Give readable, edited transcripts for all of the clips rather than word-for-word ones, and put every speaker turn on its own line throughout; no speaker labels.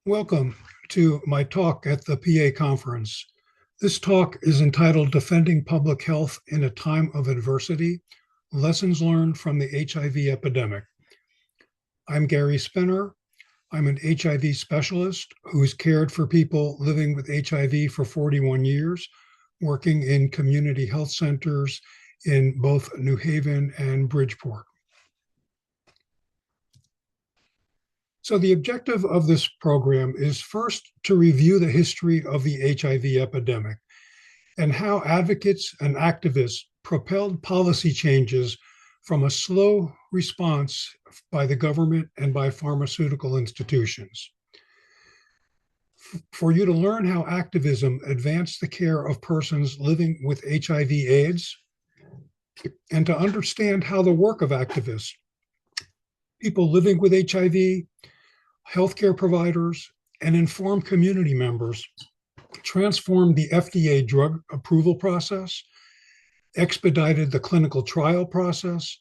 Welcome to my talk at the PA conference. This talk is entitled Defending Public Health in a Time of Adversity, Lessons Learned from the HIV Epidemic. I'm Gary Spinner. I'm an HIV specialist who's cared for people living with HIV for 41 years, working in community health centers in both New Haven and Bridgeport. So the objective of this program is first to review the history of the HIV epidemic and how advocates and activists propelled policy changes from a slow response by the government and by pharmaceutical institutions. For you to learn how activism advanced the care of persons living with HIV/AIDS, and to understand how the work of activists, people living with HIV, healthcare providers, and informed community members transformed the FDA drug approval process, expedited the clinical trial process,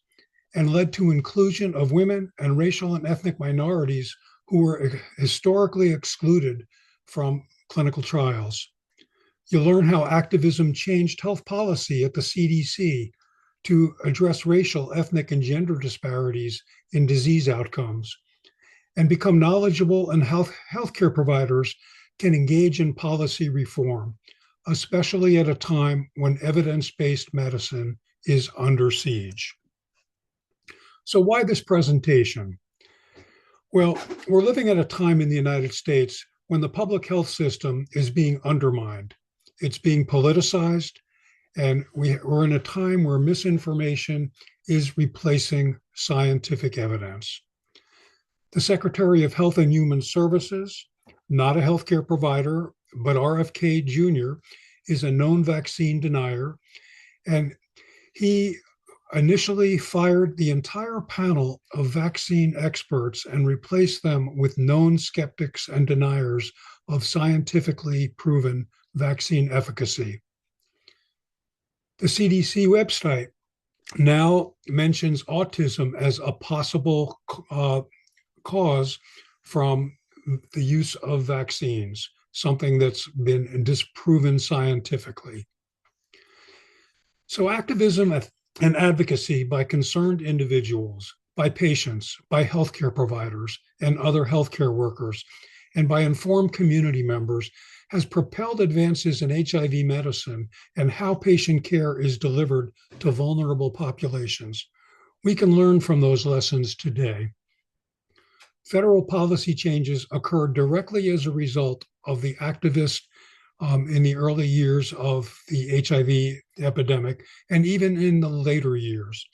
and led to inclusion of women and racial and ethnic minorities who were historically excluded from clinical trials. You'll learn how activism changed health policy at the CDC to address racial, ethnic, and gender disparities in disease outcomes, and become knowledgeable, and healthcare providers can engage in policy reform, especially at a time when evidence-based medicine is under siege. So why this presentation? Well, we're living at a time in the United States when the public health system is being undermined. It's being politicized, and we're in a time where misinformation is replacing scientific evidence. The Secretary of Health and Human Services, not a healthcare provider, but RFK Jr., is a known vaccine denier. And he initially fired the entire panel of vaccine experts and replaced them with known skeptics and deniers of scientifically proven vaccine efficacy. The CDC website now mentions autism as a possible cause from the use of vaccines, something that's been disproven scientifically. So activism and advocacy by concerned individuals, by patients, by healthcare providers and other healthcare workers, and by informed community members has propelled advances in HIV medicine and how patient care is delivered to vulnerable populations. We can learn from those lessons today. Federal policy changes occurred directly as a result of the activists in the early years of the HIV epidemic, and even in the later years.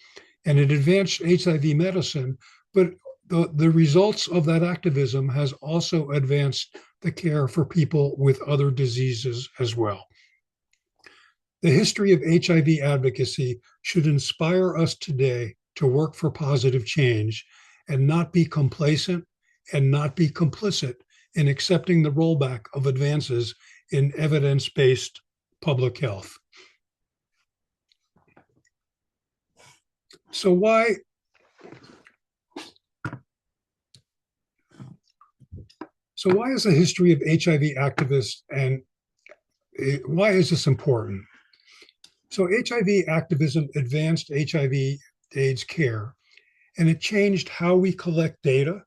And it advanced HIV medicine, but the results of that activism has also advanced the care for people with other diseases as well. The history of HIV advocacy should inspire us today to work for positive change and not be complacent and not be complicit in accepting the rollback of advances in evidence-based public health. So why is the history of HIV activists, and why is this important? So HIV activism advanced HIV/AIDS care, and it changed how we collect data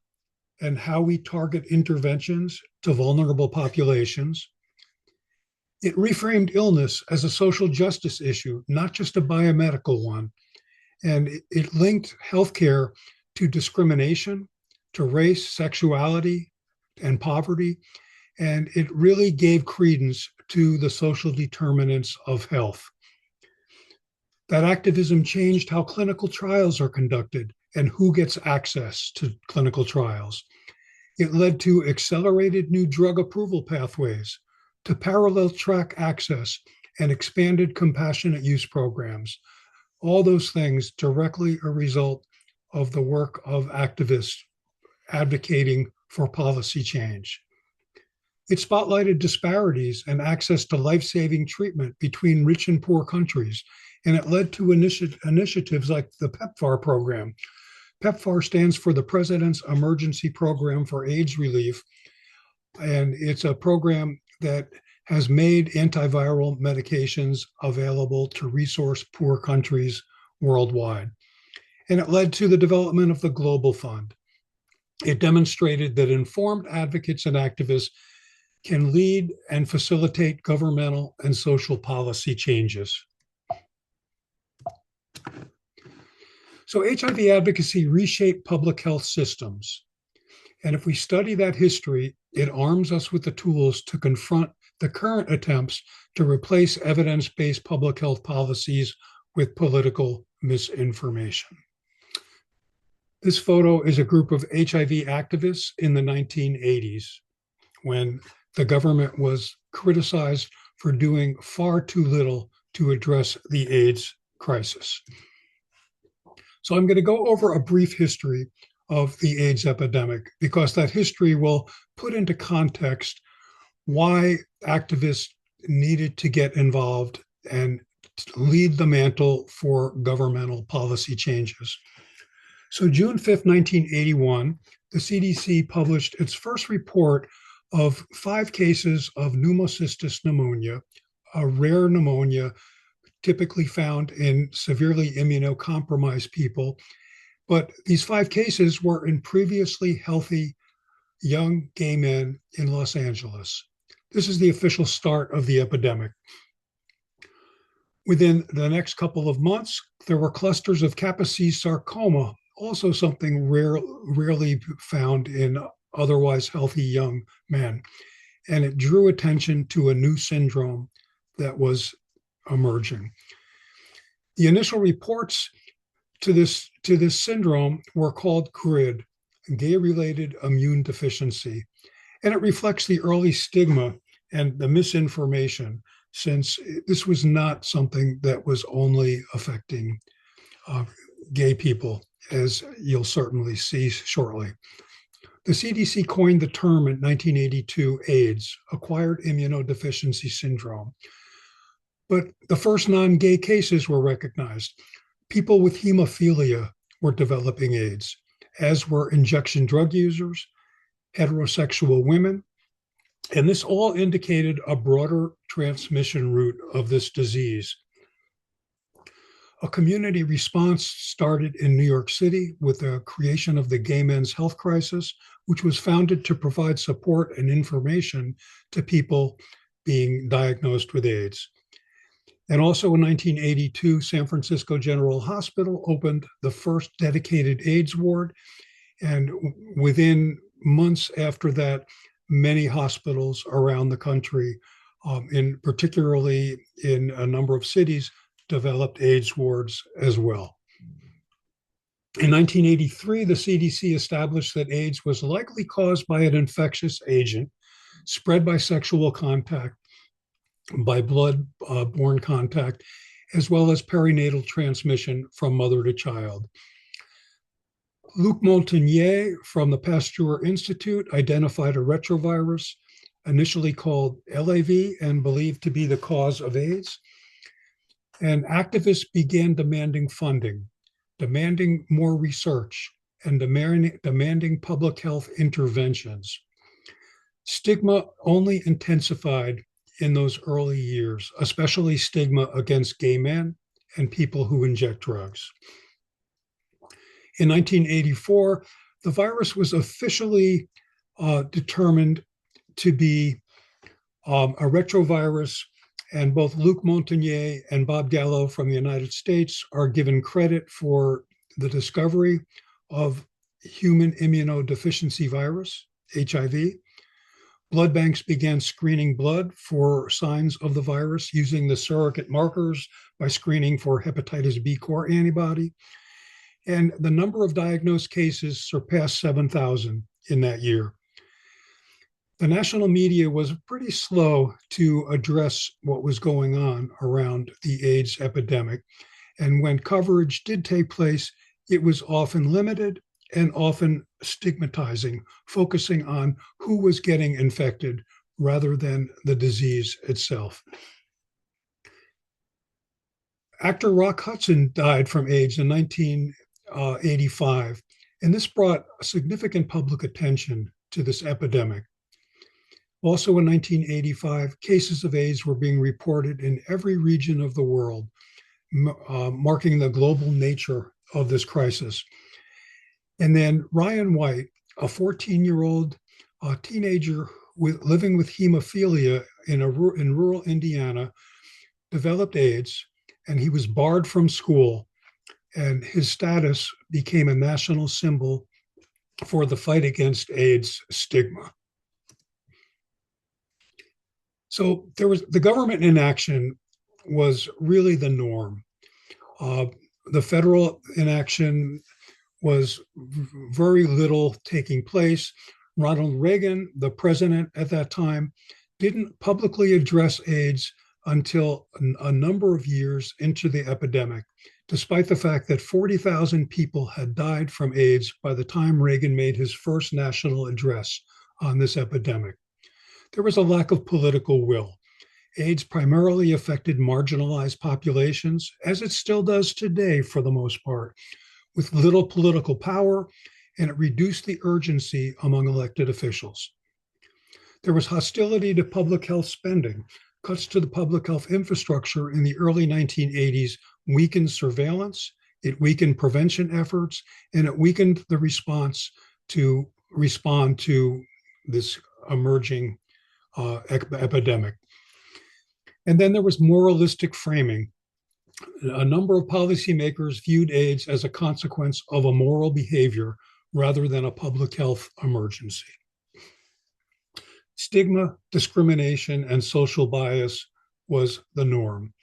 and how we target interventions to vulnerable populations. It reframed illness as a social justice issue, not just a biomedical one. And it linked healthcare to discrimination, to race, sexuality, and poverty. And it really gave credence to the social determinants of health. That activism changed how clinical trials are conducted and who gets access to clinical trials. It led to accelerated new drug approval pathways, to parallel track access and expanded compassionate use programs. All those things directly a result of the work of activists advocating for policy change. It spotlighted disparities and access to life-saving treatment between rich and poor countries, and it led to initiatives like the PEPFAR program. PEPFAR stands for the President's Emergency Program for AIDS Relief, And it's a program that has made antiviral medications available to resource poor countries worldwide. And it led to the development of the Global Fund. It demonstrated that informed advocates and activists can lead and facilitate governmental and social policy changes. So HIV advocacy reshaped public health systems. And if we study that history, it arms us with the tools to confront the current attempts to replace evidence-based public health policies with political misinformation. This photo is a group of HIV activists in the 1980s when the government was criticized for doing far too little to address the AIDS crisis. So I'm going to go over a brief history of the AIDS epidemic because that history will put into context why activists needed to get involved and lead the mantle for governmental policy changes. So June 5th, 1981, the CDC published its first report of 5 cases of pneumocystis pneumonia, a rare pneumonia typically found in severely immunocompromised people. But these 5 cases were in previously healthy young gay men in Los Angeles. This is the official start of the epidemic. Within the next couple of months, there were clusters of Kaposi sarcoma, also something rarely found in otherwise healthy young men. And it drew attention to a new syndrome that was emerging. The initial reports to this syndrome were called GRID, gay-related immune deficiency. And it reflects the early stigma and the misinformation, since this was not something that was only affecting gay people, as you'll certainly see shortly. The CDC coined the term in 1982 AIDS, acquired immunodeficiency syndrome. But the first non-gay cases were recognized. People with hemophilia were developing AIDS, as were injection drug users, heterosexual women, and this all indicated a broader transmission route of this disease. A community response started in New York City with the creation of the Gay Men's Health Crisis, which was founded to provide support and information to people being diagnosed with AIDS. And also in 1982, San Francisco General Hospital opened the first dedicated AIDS ward. And within months after that, many hospitals around the country, particularly in a number of cities, developed AIDS wards as well. In 1983, the CDC established that AIDS was likely caused by an infectious agent spread by sexual contact, by blood-borne contact, as well as perinatal transmission from mother to child. Luc Montagnier from the Pasteur Institute identified a retrovirus, initially called LAV and believed to be the cause of AIDS. And activists began demanding funding, demanding more research, and demanding public health interventions. Stigma only intensified in those early years, especially stigma against gay men and people who inject drugs. In 1984, the virus was officially determined to be a retrovirus, and both Luc Montagnier and Bob Gallo from the United States are given credit for the discovery of human immunodeficiency virus, HIV. Blood banks began screening blood for signs of the virus using the surrogate markers by screening for hepatitis B core antibody. And the number of diagnosed cases surpassed 7,000 in that year. The national media was pretty slow to address what was going on around the AIDS epidemic. And when coverage did take place, it was often limited and often stigmatizing, focusing on who was getting infected rather than the disease itself. Actor Rock Hudson died from AIDS in 1985, and this brought significant public attention to this epidemic. Also in 1985, cases of AIDS were being reported in every region of the world, marking the global nature of this crisis. And then Ryan White, a 14-year-old teenager living with hemophilia in rural Indiana, developed AIDS, and he was barred from school, and his status became a national symbol for the fight against AIDS stigma. So there was the government inaction was really the norm. The federal inaction was very little taking place. Ronald Reagan, the president at that time, didn't publicly address AIDS until a number of years into the epidemic, despite the fact that 40,000 people had died from AIDS by the time Reagan made his first national address on this epidemic. There was a lack of political will. AIDS primarily affected marginalized populations, as it still does today for the most part, with little political power, and it reduced the urgency among elected officials. There was hostility to public health spending. Cuts to the public health infrastructure in the early 1980s weakened surveillance, it weakened prevention efforts, and it weakened the response to respond to this emerging epidemic. And then there was moralistic framing. A number of policymakers viewed AIDS as a consequence of a moral behavior rather than a public health emergency. Stigma, discrimination, and social bias was the norm.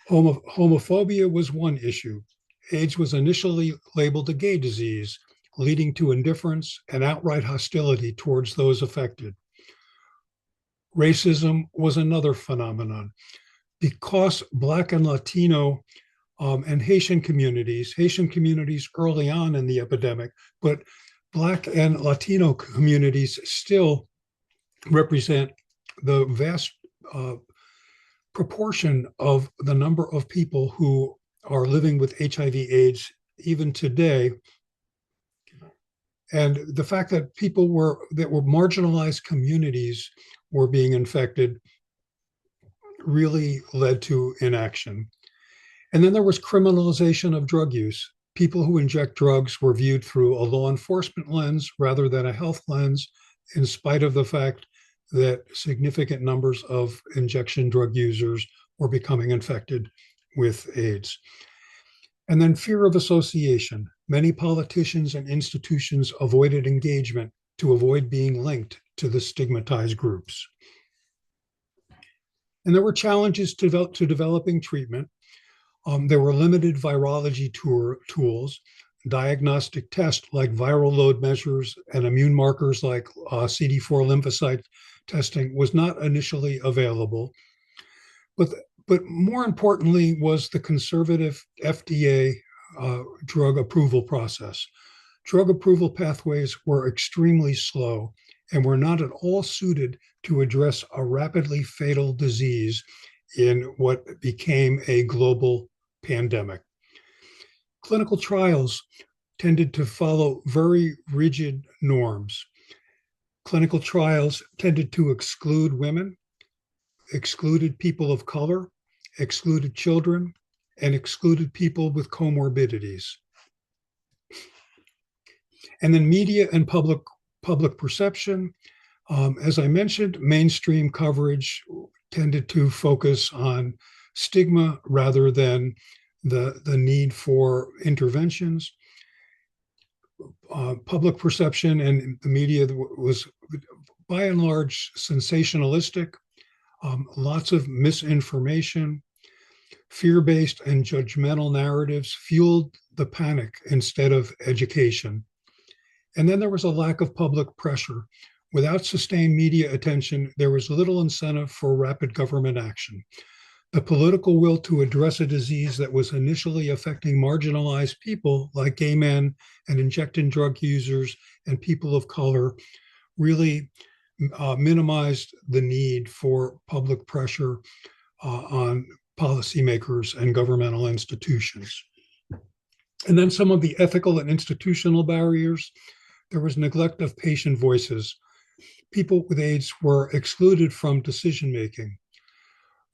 Homophobia was one issue. AIDS was initially labeled a gay disease, leading to indifference and outright hostility towards those affected. Racism was another phenomenon. Because Black and Latino and Haitian communities early on in the epidemic, but Black and Latino communities still represent the vast proportion of the number of people who are living with HIV/AIDS even today. And the fact that people were marginalized communities were being infected really led to inaction. And then there was criminalization of drug use. People who inject drugs were viewed through a law enforcement lens rather than a health lens, in spite of the fact that significant numbers of injection drug users were becoming infected with AIDS. And then fear of association. Many politicians and institutions avoided engagement to avoid being linked to the stigmatized groups. And there were challenges to developing treatment. There were limited virology tools, diagnostic tests like viral load measures and immune markers like CD4 lymphocyte testing was not initially available. But more importantly was the conservative FDA drug approval process. Drug approval pathways were extremely slow and were not at all suited to address a rapidly fatal disease in what became a global pandemic. Clinical trials tended to follow very rigid norms. Clinical trials tended to exclude women, excluded people of color, excluded children, and excluded people with comorbidities. And then media and public perception. As I mentioned, mainstream coverage tended to focus on stigma rather than the need for interventions. Public perception and the media was by and large sensationalistic, lots of misinformation, fear-based and judgmental narratives fueled the panic instead of education. And then there was a lack of public pressure. Without sustained media attention, there was little incentive for rapid government action. The political will to address a disease that was initially affecting marginalized people like gay men and injecting drug users and people of color really minimized the need for public pressure on policymakers and governmental institutions. And then some of the ethical and institutional barriers. There was neglect of patient voices. people with AIDS were excluded from decision-making.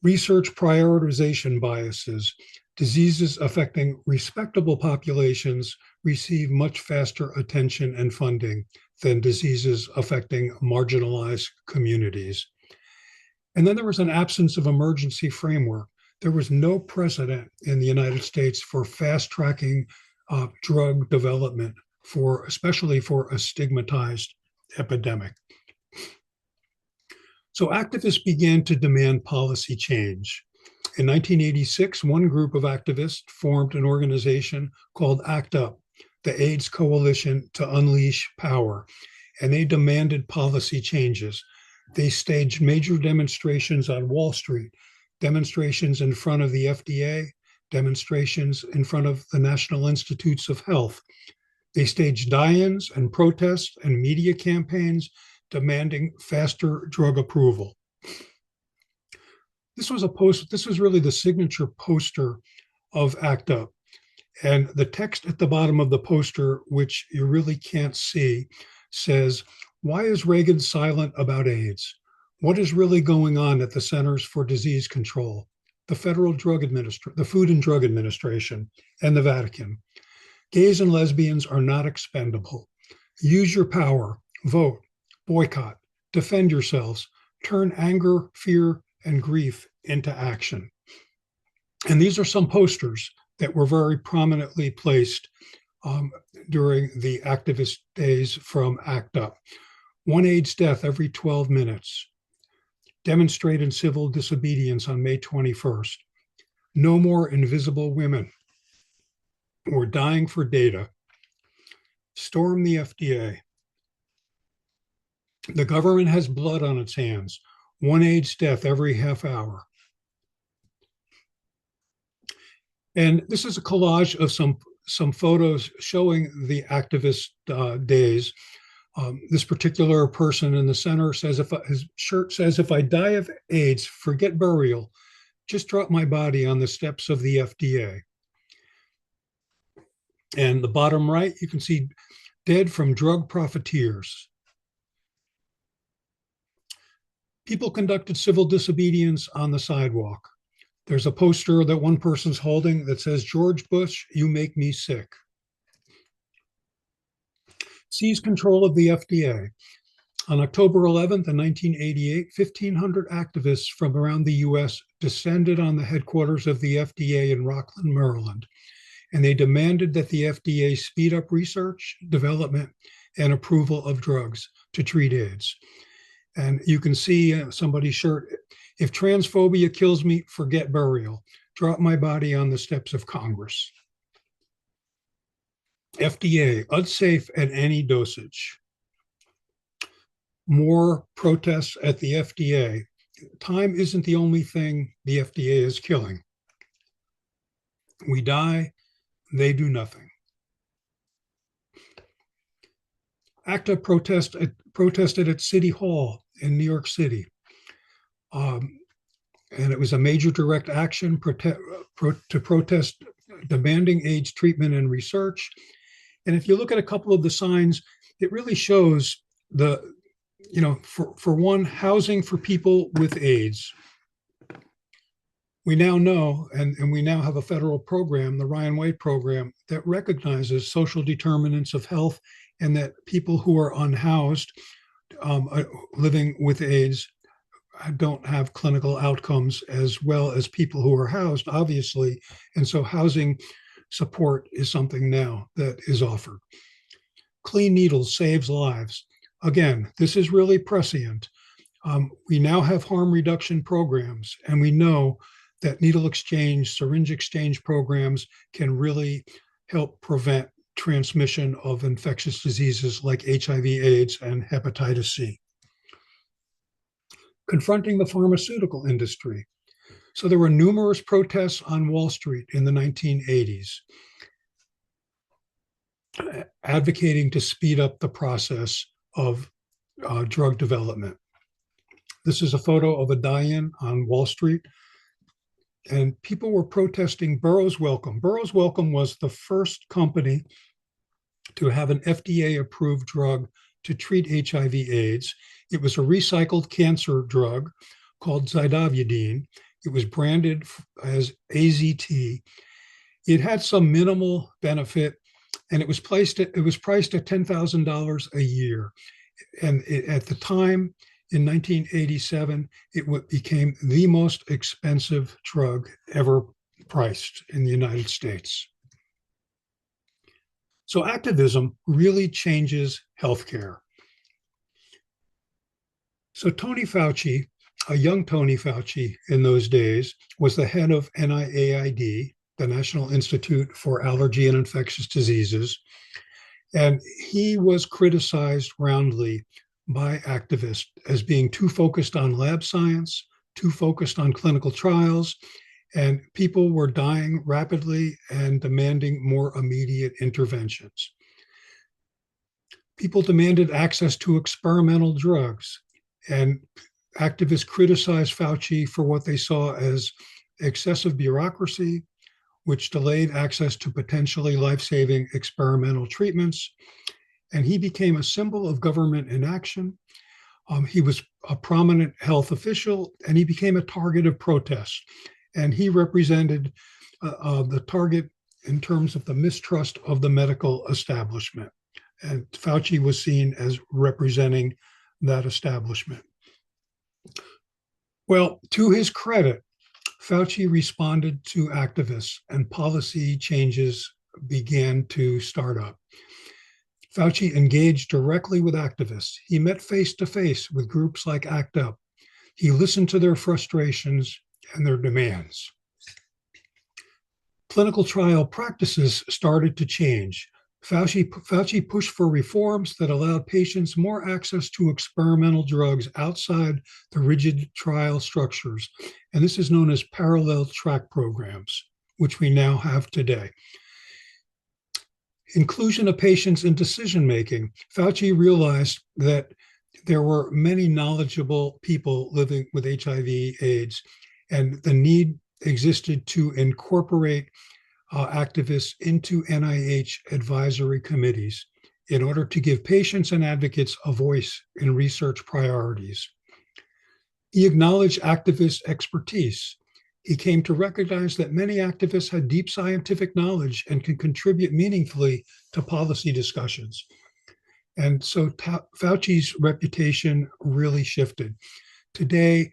Research prioritization biases. Diseases affecting respectable populations receive much faster attention and funding than diseases affecting marginalized communities. And then there was an absence of emergency framework. There was no precedent in the United States for fast-tracking drug development, especially for a stigmatized epidemic. So activists began to demand policy change. In 1986, one group of activists formed an organization called ACT UP, the AIDS Coalition to Unleash Power, and they demanded policy changes. They staged major demonstrations on Wall Street, demonstrations in front of the FDA, demonstrations in front of the National Institutes of Health. They staged die-ins and protests and media campaigns demanding faster drug approval. This was really the signature poster of ACT UP. And the text at the bottom of the poster, which you really can't see, says, "Why is Reagan silent about AIDS? What is really going on at the Centers for Disease Control, the the Food and Drug Administration, and the Vatican? Gays and lesbians are not expendable. Use your power, vote, boycott, defend yourselves, turn anger, fear, and grief into action." And these are some posters that were very prominently placed during the activist days from ACT UP. One AIDS death every 12 minutes. Demonstrate in civil disobedience on May 21st. No more invisible women. We're dying for data. Storm the FDA. The government has blood on its hands. One AIDS death every half hour. And this is a collage of some photos showing the activist days. This particular person in the center says, his shirt says, "If I die of AIDS, forget burial. Just drop my body on the steps of the FDA." And the bottom right, you can see dead from drug profiteers. People conducted civil disobedience on the sidewalk. There's a poster that one person's holding that says, "George Bush, you make me sick." Seize control of the FDA. On October 11th, 1988, 1,500 activists from around the US descended on the headquarters of the FDA in Rockland, Maryland, and they demanded that the FDA speed up research, development, and approval of drugs to treat AIDS. And you can see somebody's shirt, "If transphobia kills me, forget burial. Drop my body on the steps of Congress." FDA, unsafe at any dosage. More protests at the FDA. Time isn't the only thing the FDA is killing. We die, they do nothing. ACTA protested at City Hall in New York City. And it was a major direct action to protest demanding AIDS treatment and research. And if you look at a couple of the signs, it really shows for one, housing for people with AIDS. We now know, and we now have a federal program, the Ryan White program, that recognizes social determinants of health, and that people who are unhoused living with AIDS don't have clinical outcomes as well as people who are housed, obviously. And so housing support is something now that is offered. Clean needles saves lives. Again, this is really prescient. We now have harm reduction programs, and we know that needle exchange, syringe exchange programs can really help prevent transmission of infectious diseases like HIV, AIDS, and hepatitis C. Confronting the pharmaceutical industry. So there were numerous protests on Wall Street in the 1980s, advocating to speed up the process of drug development. This is a photo of a die-in on Wall Street, and people were protesting Burroughs Wellcome. Burroughs Wellcome was the first company to have an FDA-approved drug to treat HIV/AIDS. It was a recycled cancer drug called zidovudine. It was branded as AZT. It had some minimal benefit, and it was priced at $10,000 a year. And at the time, in 1987, it became the most expensive drug ever priced in the United States. So activism really changes healthcare. So Tony Fauci, a young Tony Fauci in those days, was the head of NIAID, the National Institute for Allergy and Infectious Diseases. And he was criticized roundly by activists as being too focused on lab science, too focused on clinical trials, and people were dying rapidly and demanding more immediate interventions. People demanded access to experimental drugs, and activists criticized Fauci for what they saw as excessive bureaucracy, which delayed access to potentially life-saving experimental treatments. And he became a symbol of government inaction. He was a prominent health official, and he became a target of protest. And he represented the target in terms of the mistrust of the medical establishment. And Fauci was seen as representing that establishment. Well, to his credit, Fauci responded to activists and policy changes began to start up. Fauci engaged directly with activists. He met face to face with groups like ACT UP. He listened to their frustrations and their demands. Clinical trial practices started to change. Fauci pushed for reforms that allowed patients more access to experimental drugs outside the rigid trial structures. And this is known as parallel track programs, which we now have today. Inclusion of patients in decision-making. Fauci realized that there were many knowledgeable people living with HIV/AIDS, and the need existed to incorporate activists into NIH advisory committees in order to give patients and advocates a voice in research priorities. He acknowledged activist expertise. He came to recognize that many activists had deep scientific knowledge and can contribute meaningfully to policy discussions. And so Fauci's reputation really shifted. Today,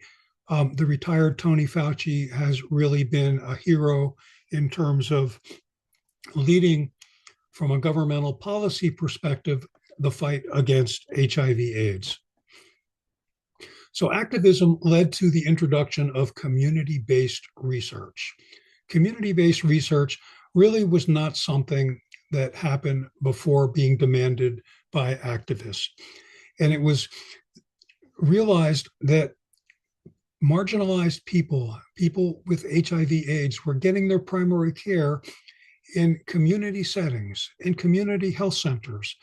the retired Tony Fauci has really been a hero in terms of leading, from a governmental policy perspective, the fight against HIV/AIDS. So activism led to the introduction of community-based research. Community-based research really was not something that happened before being demanded by activists. And it was realized that marginalized people with HIV/AIDS were getting their primary care in community settings, in community health centers,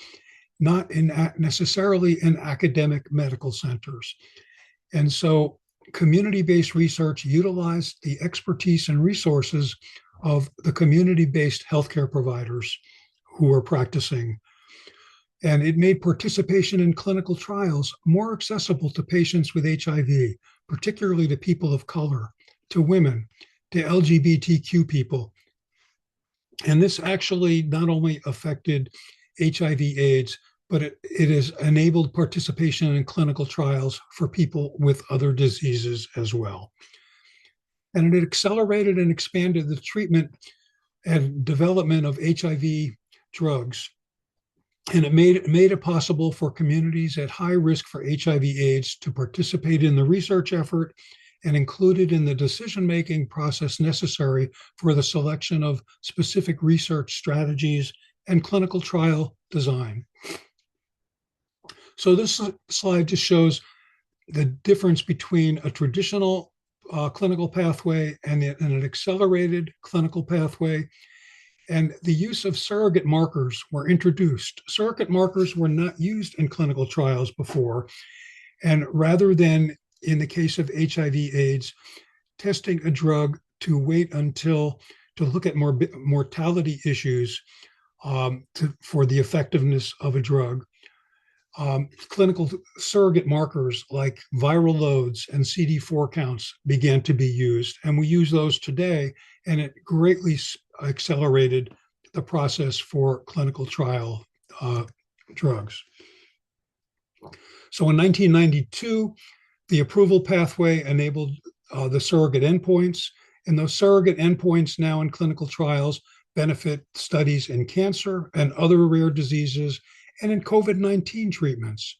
not necessarily in academic medical centers. And so community-based research utilized the expertise and resources of the community-based healthcare providers who were practicing. And it made participation in clinical trials more accessible to patients with HIV, particularly to people of color, to women, to LGBTQ people. And this actually not only affected HIV/AIDS, but it has enabled participation in clinical trials for people with other diseases as well. And it accelerated and expanded the treatment and development of HIV drugs. And it made it possible for communities at high risk for HIV/AIDS to participate in the research effort and included in the decision-making process necessary for the selection of specific research strategies and clinical trial design. So this slide just shows the difference between a traditional clinical pathway and an accelerated clinical pathway. And the use of surrogate markers were introduced. Surrogate markers were not used in clinical trials before. And rather than, in the case of HIV/AIDS, testing a drug to wait until to look at mortality issues for the effectiveness of a drug, Clinical surrogate markers like viral loads and CD4 counts began to be used, and we use those today, and it greatly accelerated the process for clinical trial drugs. So in 1992, the approval pathway enabled the surrogate endpoints, and those surrogate endpoints now in clinical trials benefit studies in cancer and other rare diseases and in COVID-19 treatments.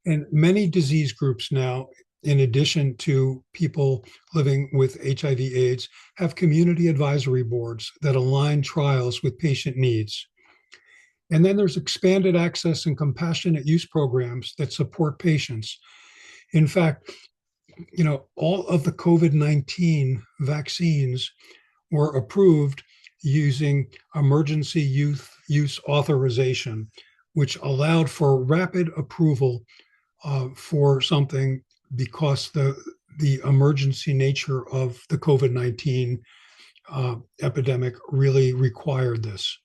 And many disease groups now, in addition to people living with HIV/AIDS, have community advisory boards that align trials with patient needs. And then there's expanded access and compassionate use programs that support patients. In fact, all of the COVID-19 vaccines were approved using emergency use authorization, which allowed for rapid approval for something because the emergency nature of the COVID-19 epidemic really required this.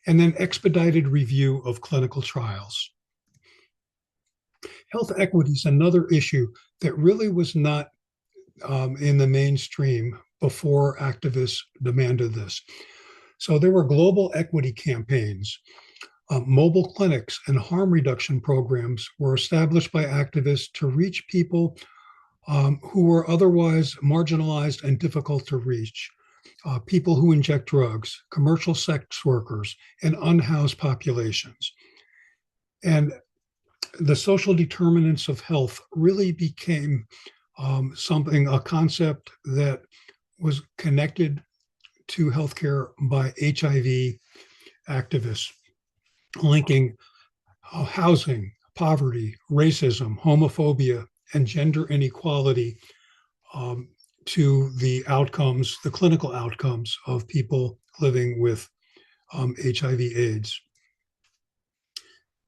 And then expedited review of clinical trials. Health equity is another issue that really was not in the mainstream before activists demanded this. So there were global equity campaigns. Mobile clinics and harm reduction programs were established by activists to reach people who were otherwise marginalized and difficult to reach. People who inject drugs, commercial sex workers, and unhoused populations. And the social determinants of health really became a concept that was connected to healthcare by HIV activists, linking housing, poverty, racism, homophobia, and gender inequality to the outcomes, the clinical outcomes of people living with HIV/AIDS.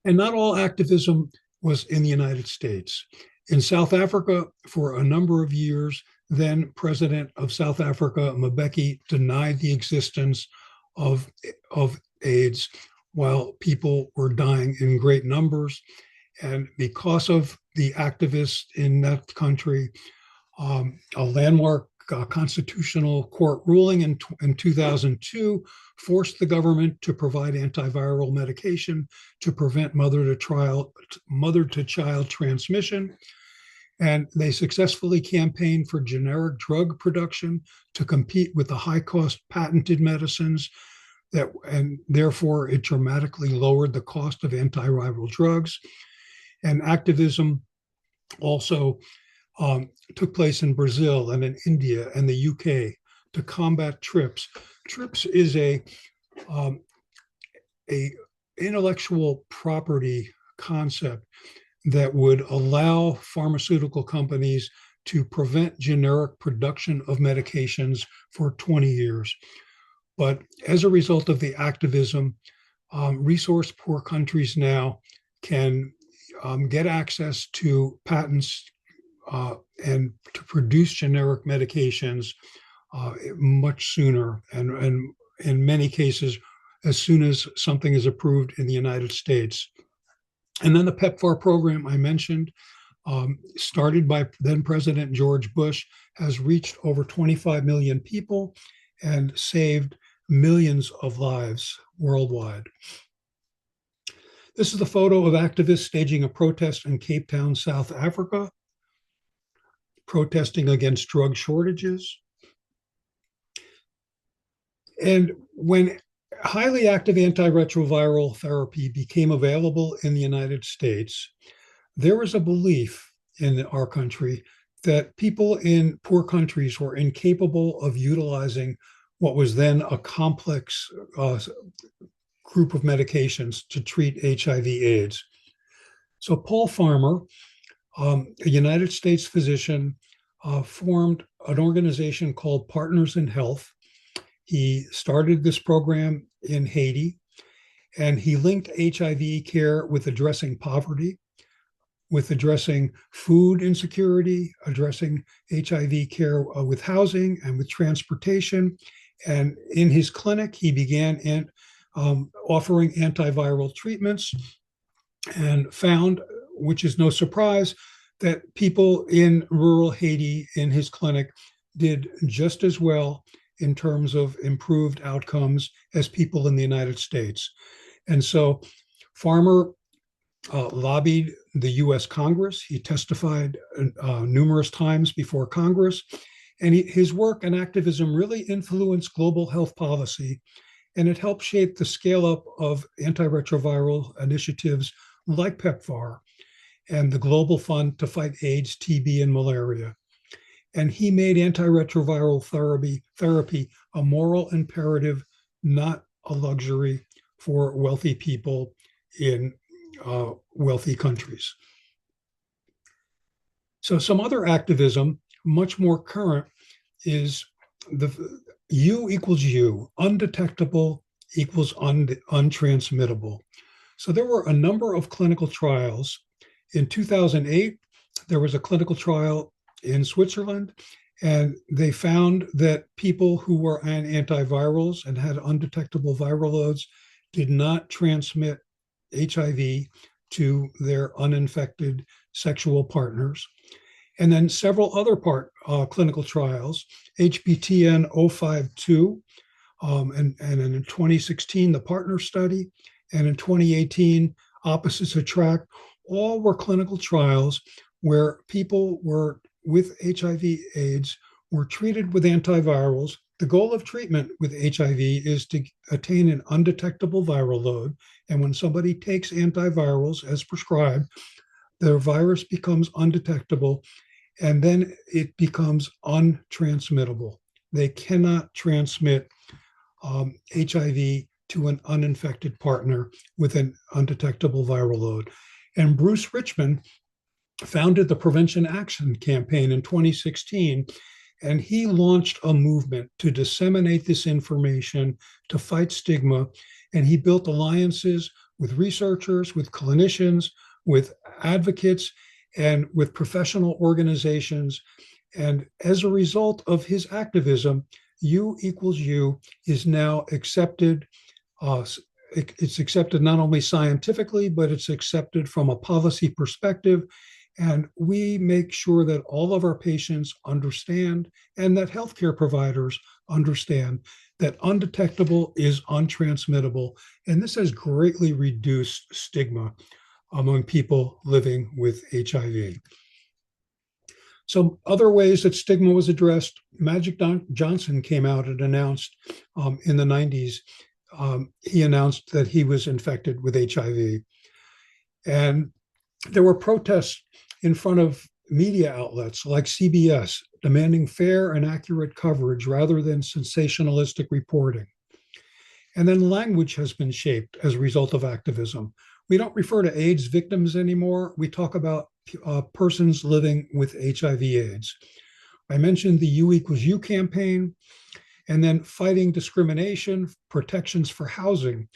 And not all activism was in the United States. In South Africa, for a number of years, then President of South Africa, Mbeki, denied the existence of AIDS while people were dying in great numbers. And because of the activists in that country, a landmark constitutional court ruling in 2002 forced the government to provide antiviral medication to prevent mother-to-child transmission. And they successfully campaigned for generic drug production to compete with the high-cost patented medicines and therefore it dramatically lowered the cost of antiviral drugs. And activism also took place in Brazil and in India and the UK to combat TRIPS. TRIPS is a intellectual property concept that would allow pharmaceutical companies to prevent generic production of medications for 20 years. But as a result of the activism, resource-poor countries now can get access to patents and to produce generic medications much sooner, and in many cases, as soon as something is approved in the United States. And then the PEPFAR program I mentioned, started by then President George Bush, has reached over 25 million people and saved millions of lives worldwide. This is the photo of activists staging a protest in Cape Town, South Africa, protesting against drug shortages. And when highly active antiretroviral therapy became available in the United States, there was a belief in our country that people in poor countries were incapable of utilizing what was then a complex group of medications to treat HIV/AIDS. So Paul Farmer, a United States physician, formed an organization called Partners in Health. He started this program in Haiti, and he linked HIV care with addressing poverty, with addressing food insecurity, addressing HIV care with housing and with transportation. And in his clinic, he began offering antiviral treatments and found, which is no surprise, that people in rural Haiti in his clinic did just as well in terms of improved outcomes as people in the United States. And so Farmer lobbied the US Congress. He testified numerous times before Congress. And his work and activism really influenced global health policy, and it helped shape the scale up of antiretroviral initiatives like PEPFAR and the Global Fund to fight AIDS, TB, and malaria. And he made antiretroviral therapy a moral imperative, not a luxury for wealthy people in wealthy countries. So some other activism, much more current, is the U equals U, undetectable equals untransmittable. So there were a number of clinical trials. In 2008, there was a clinical trial in Switzerland, and they found that people who were on antivirals and had undetectable viral loads did not transmit HIV to their uninfected sexual partners. And then several other clinical trials, HBTN 052, and in 2016, the partner study, and in 2018, opposites attract, all were clinical trials where people were with HIV/AIDS were treated with antivirals. The goal of treatment with HIV is to attain an undetectable viral load. And when somebody takes antivirals as prescribed, their virus becomes undetectable, and then it becomes untransmittable. They cannot transmit HIV to an uninfected partner with an undetectable viral load. And Bruce Richmond founded the Prevention Action Campaign in 2016, and he launched a movement to disseminate this information, to fight stigma. And he built alliances with researchers, with clinicians, with advocates, and with professional organizations. And as a result of his activism, U equals U is now accepted. It's accepted not only scientifically, but it's accepted from a policy perspective. And we make sure that all of our patients understand, and that healthcare providers understand, that undetectable is untransmittable. And this has greatly reduced stigma among people living with HIV. So other ways that stigma was addressed, Magic Johnson came out and announced in the 90s, he announced that he was infected with HIV. And there were protests in front of media outlets like CBS demanding fair and accurate coverage rather than sensationalistic reporting. And then language has been shaped as a result of activism. We don't refer to AIDS victims anymore. We talk about persons living with HIV/AIDS. I mentioned the U equals U campaign, and then fighting discrimination, protections for housing,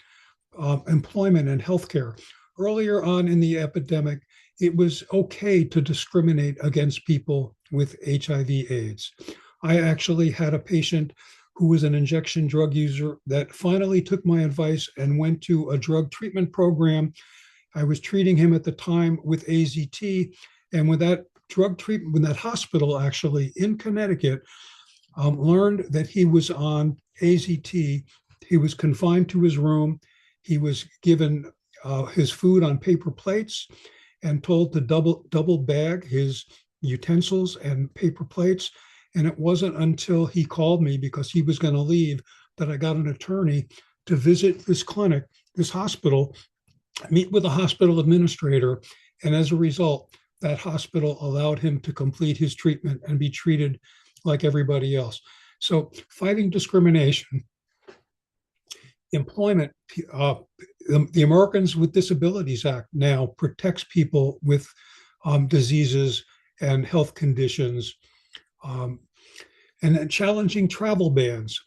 employment, and healthcare. Earlier on in the epidemic, it was okay to discriminate against people with HIV/AIDS. I actually had a patient who was an injection drug user that finally took my advice and went to a drug treatment program. I was treating him at the time with AZT, and with that drug treatment, with that hospital actually in Connecticut, learned that he was on AZT. He was confined to his room. He was given his food on paper plates and told to double bag his utensils and paper plates. And it wasn't until he called me because he was going to leave that I got an attorney to visit this clinic, this hospital, meet with the hospital administrator. And as a result, that hospital allowed him to complete his treatment and be treated like everybody else. So fighting discrimination, employment, the Americans with Disabilities Act now protects people with diseases and health conditions, and then challenging travel bans.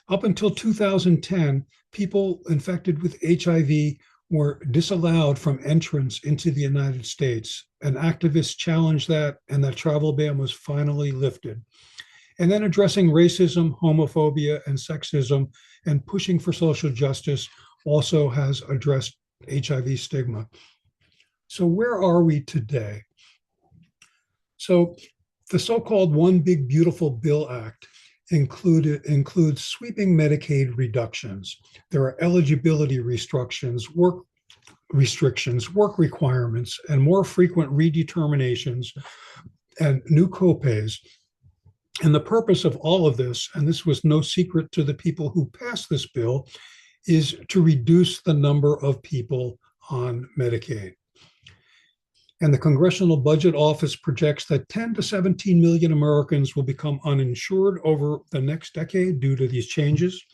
Up until 2010, people infected with HIV were disallowed from entrance into the United States. And activists challenged that, and that travel ban was finally lifted. And then addressing racism, homophobia, and sexism, and pushing for social justice also has addressed HIV stigma. So where are we today? So the so-called One Big Beautiful Bill Act includes sweeping Medicaid reductions. There are eligibility work requirements, and more frequent redeterminations and new copays. And the purpose of all of this, and this was no secret to the people who passed this bill, is to reduce the number of people on Medicaid. And the Congressional Budget Office projects that 10 to 17 million Americans will become uninsured over the next decade due to these changes.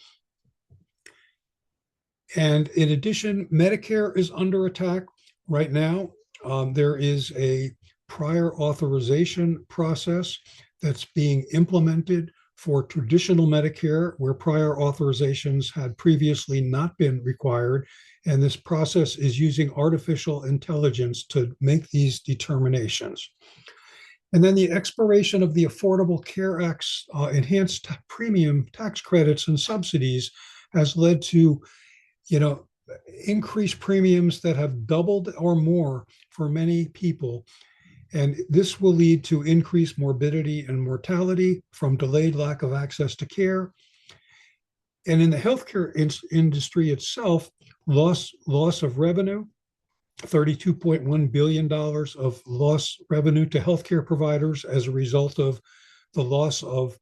And in addition, Medicare is under attack right now. There is a prior authorization process that's being implemented for traditional Medicare, where prior authorizations had previously not been required. And this process is using artificial intelligence to make these determinations. And then the expiration of the Affordable Care Act's enhanced premium tax credits and subsidies has led to, increased premiums that have doubled or more for many people. And this will lead to increased morbidity and mortality from delayed lack of access to care. And in the healthcare industry itself, loss of revenue, $32.1 billion of lost revenue to healthcare providers as a result of the loss of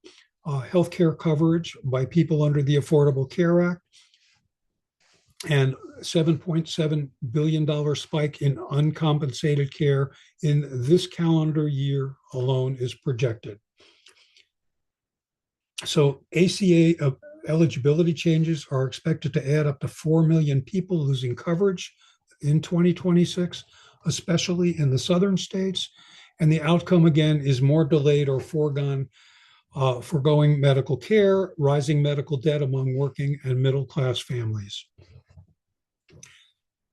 healthcare coverage by people under the Affordable Care Act, and $7.7 billion spike in uncompensated care in this calendar year alone is projected. So ACA eligibility changes are expected to add up to 4 million people losing coverage in 2026, especially in the southern states. And the outcome, again, is more delayed or foregoing medical care, rising medical debt among working and middle-class families.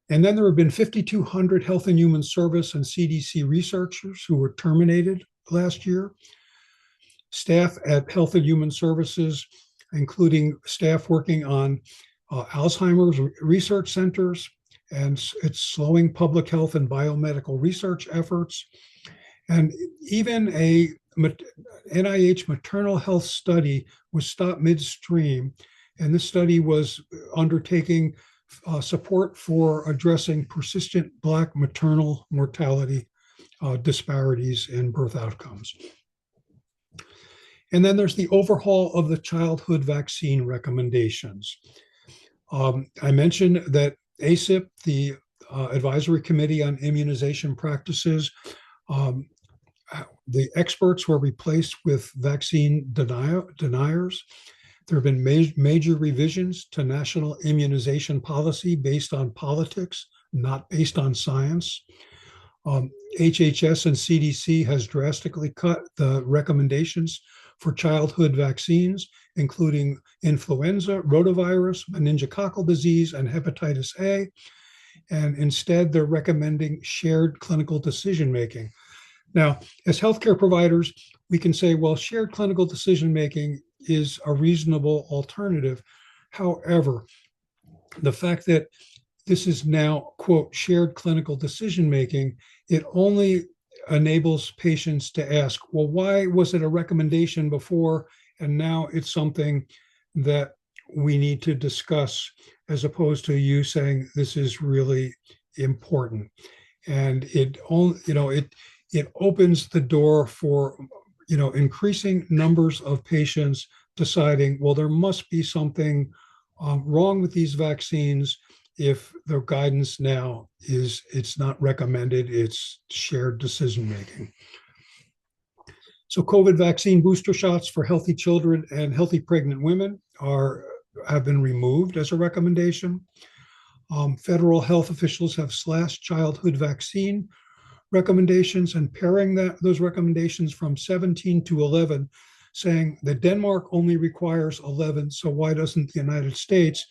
And then there have been 5,200 Health and Human Service and CDC researchers who were terminated last year. Staff at Health and Human Services, including staff working on Alzheimer's research centers, and it's slowing public health and biomedical research efforts. And even a NIH maternal health study was stopped midstream. And this study was undertaking support for addressing persistent Black maternal mortality disparities in birth outcomes. And then there's the overhaul of the childhood vaccine recommendations. I mentioned that ACIP, the Advisory Committee on Immunization Practices, the experts were replaced with vaccine deniers. There have been major revisions to national immunization policy based on politics, not based on science. HHS and CDC has drastically cut the recommendations for childhood vaccines, including influenza, rotavirus, meningococcal disease, and hepatitis A. And instead, they're recommending shared clinical decision-making. Now, as healthcare providers, we can say, well, shared clinical decision-making is a reasonable alternative. However, the fact that this is now, quote, shared clinical decision-making, it only enables patients to ask, well, why was it a recommendation before and now it's something that we need to discuss, as opposed to you saying this is really important. And it opens the door for increasing numbers of patients deciding, well, there must be something wrong with these vaccines if the guidance now is it's not recommended, it's shared decision making. So COVID vaccine booster shots for healthy children and healthy pregnant women have been removed as a recommendation. Federal health officials have slashed childhood vaccine recommendations and paring those recommendations from 17 to 11, saying that Denmark only requires 11, so why doesn't the United States?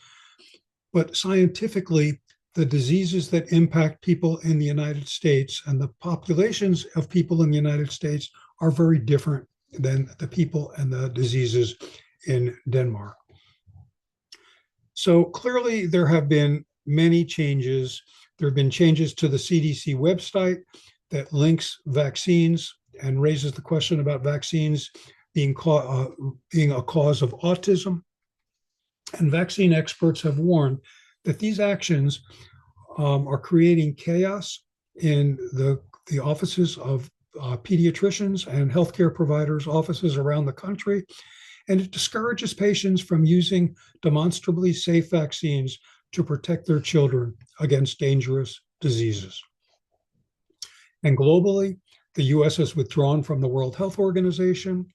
But scientifically, the diseases that impact people in the United States and the populations of people in the United States are very different than the people and the diseases in Denmark. So clearly there have been many changes There have been changes to the CDC website that links vaccines and raises the question about vaccines being a cause of autism. And vaccine experts have warned that these actions are creating chaos in the offices of pediatricians and healthcare providers' offices around the country, and it discourages patients from using demonstrably safe vaccines to protect their children against dangerous diseases. And globally, the US has withdrawn from the World Health Organization.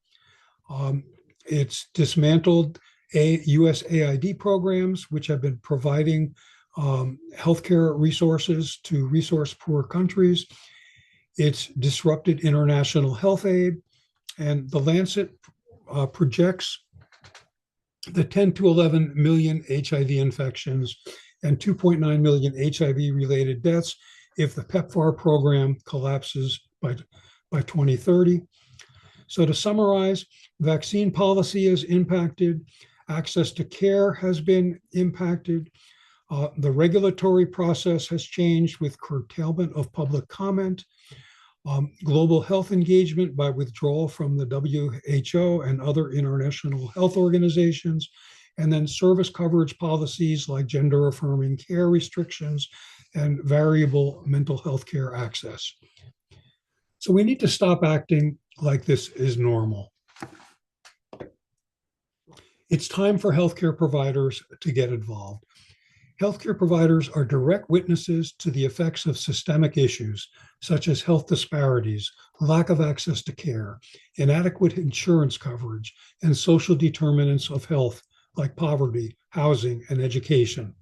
It's dismantled USAID programs, which have been providing healthcare resources to resource-poor countries. It's disrupted international health aid, and the Lancet projects the 10 to 11 million HIV infections and 2.9 million HIV-related deaths if the PEPFAR program collapses by 2030. So to summarize, vaccine policy is impacted, access to care has been impacted, the regulatory process has changed with curtailment of public comment, global health engagement by withdrawal from the WHO and other international health organizations, and then service coverage policies like gender-affirming care restrictions and variable mental health care access. So we need to stop acting like this is normal. It's time for healthcare providers to get involved. Healthcare providers are direct witnesses to the effects of systemic issues, such as health disparities, lack of access to care, inadequate insurance coverage, and social determinants of health, like poverty, housing, and education.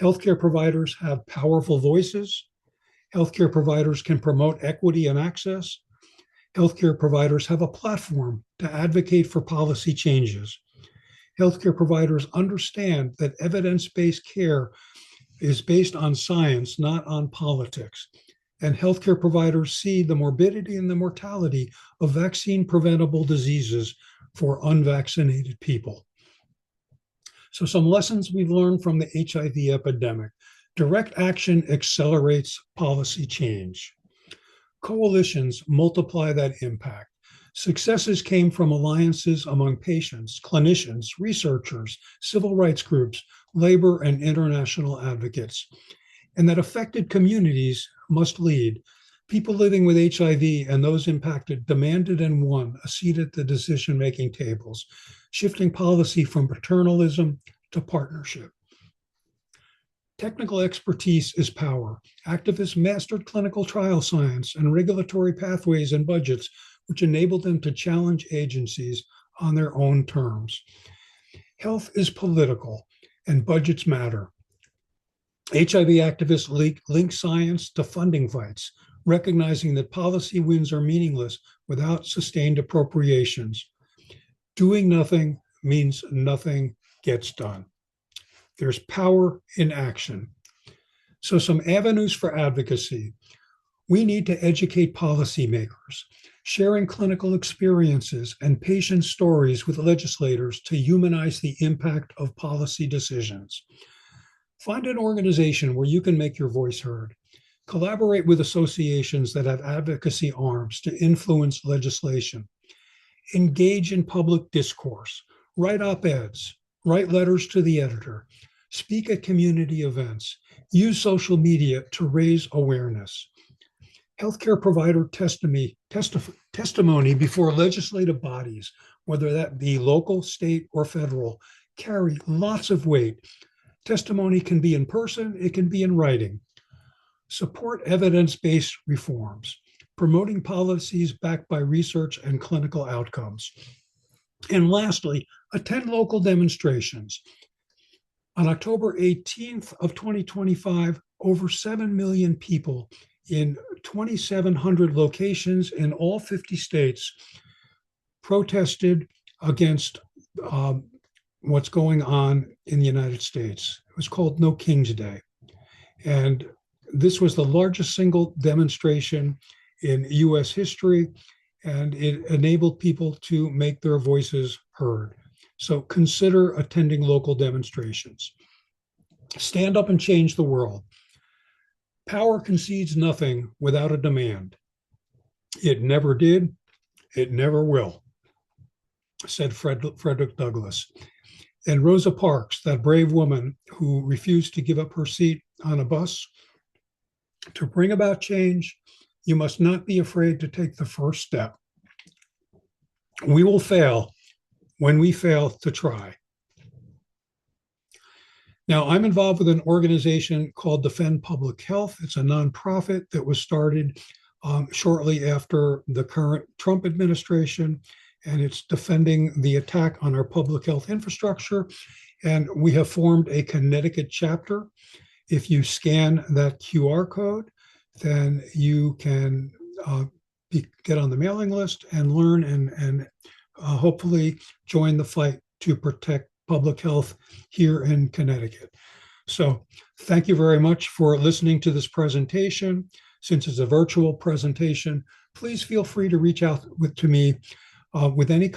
Healthcare providers have powerful voices. Healthcare providers can promote equity and access. Healthcare providers have a platform to advocate for policy changes. Healthcare providers understand that evidence-based care is based on science, not on politics. And healthcare providers see the morbidity and the mortality of vaccine-preventable diseases for unvaccinated people. So some lessons we've learned from the HIV epidemic. Direct action accelerates policy change. Coalitions multiply that impact. Successes came from alliances among patients, clinicians, researchers, civil rights groups, labor, and international advocates. And that affected communities must lead. People living with HIV and those impacted demanded and won a seat at the decision-making tables, shifting policy from paternalism to partnership. Technical expertise is power. Activists mastered clinical trial science and regulatory pathways and budgets, which enabled them to challenge agencies on their own terms. Health is political, and budgets matter. HIV activists link science to funding fights, recognizing that policy wins are meaningless without sustained appropriations. Doing nothing means nothing gets done. There's power in action. So some avenues for advocacy. We need to educate policymakers, sharing clinical experiences and patient stories with legislators to humanize the impact of policy decisions. Find an organization where you can make your voice heard. Collaborate with associations that have advocacy arms to influence legislation. Engage in public discourse. Write op-eds. Write letters to the editor. Speak at community events. Use social media to raise awareness. Healthcare provider testimony before legislative bodies, whether that be local, state, or federal, carry lots of weight. Testimony can be in person, it can be in writing. Support evidence-based reforms, promoting policies backed by research and clinical outcomes. And lastly, attend local demonstrations. On October 18th of 2025, over 7 million people in 2,700 locations in all 50 states protested against what's going on in the United States. It was called No King's Day. And this was the largest single demonstration in US history, and it enabled people to make their voices heard. So consider attending local demonstrations. Stand up and change the world. Power concedes nothing without a demand. It never did. It never will, said Frederick Douglass. And Rosa Parks, that brave woman who refused to give up her seat on a bus, to bring about change, you must not be afraid to take the first step. We will fail when we fail to try. Now, I'm involved with an organization called Defend Public Health. It's a nonprofit that was started shortly after the current Trump administration, and it's defending the attack on our public health infrastructure. And we have formed a Connecticut chapter. If you scan that QR code, then you can get on the mailing list and learn and hopefully join the fight to protect public health here in Connecticut. So thank you very much for listening to this presentation. Since it's a virtual presentation, please feel free to reach out to me with any